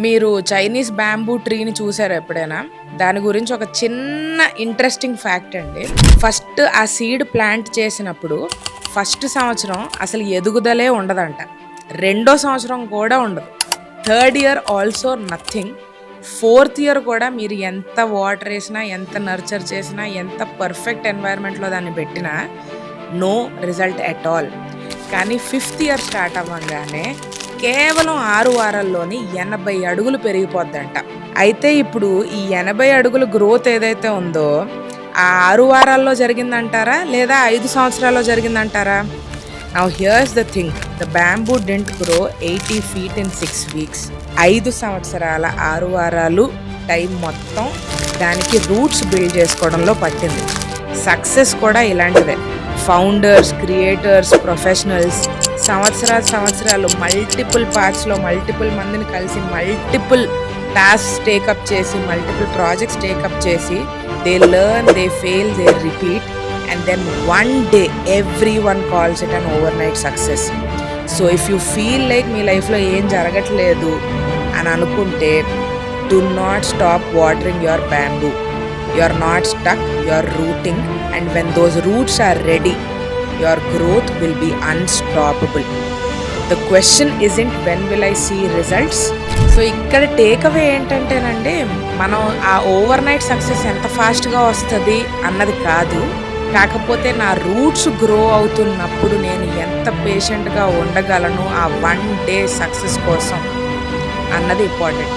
మీరు Chinese bamboo ట్రీని చూసారా ఎప్పుడైనా? దాని గురించి ఒక చిన్న ఇంట్రెస్టింగ్ ఫ్యాక్ట్ అండి. ఫస్ట్ ఆ సీడ్ ప్లాంట్ చేసినప్పుడు ఫస్ట్ సంవత్సరం అసలు ఎదుగుదలే ఉండదంట. రెండో సంవత్సరం కూడా ఉండదు. Third year also nothing. Fourth year కూడా మీరు ఎంత వాటర్ వేసినా, ఎంత నర్చర్ చేసినా, ఎంత పర్ఫెక్ట్ ఎన్వైర్న్మెంట్లో దాన్ని పెట్టినా నో రిజల్ట్ ఎట్ ఆల్. కానీ ఫిఫ్త్ ఇయర్ స్టార్ట్ అవ్వగానే కేవలం 6 వారాల్లోని 80 అడుగులు పెరిగిపోద్దంట. అయితే ఇప్పుడు ఈ 80 అడుగుల గ్రోత్ ఏదైతే ఉందో ఆ 6 వారాల్లో జరిగిందంటారా, లేదా 5 సంవత్సరాల్లో జరిగిందంటారా? Now here's the thing, the bamboo didn't grow 80 feet in 6 weeks. 5 సంవత్సరాల 6 వారాలు టైం మొత్తం దానికి రూట్స్ బిల్డ్ చేసుకోవడంలో పట్టింది. సక్సెస్ కూడా ఇలాంటిదే. ఫౌండర్స్, క్రియేటర్స్, ప్రొఫెషనల్స్ సంవత్సరాలు మల్టిపుల్ పార్ట్స్లో మల్టిపుల్ మందిని కలిసి మల్టిపుల్ టాస్క్స్ టేకప్ చేసి మల్టిపుల్ ప్రాజెక్ట్స్ టేకప్ చేసి they learn, they fail, they repeat and then one day everyone calls it an overnight success. So if you feel like మీ లైఫ్లో ఏం జరగట్లేదు అని అనుకుంటే do not stop watering your bamboo. You are not stuck, you are rooting, and when those roots are ready, your growth will be unstoppable. The question isn't when will I see results. So ఇక్కడ takeaway ఏంటంటేనండి, మనం ఆ over night success ఎంత ఫాస్ట్గా వస్తుంది అన్నది కాదు, కాకపోతే నా రూట్స్ గ్రో అవుతున్నప్పుడు నేను ఎంత పేషెంట్గా ఉండగలను ఆ 1 day సక్సెస్ కోసం అన్నది ఇంపార్టెంట్.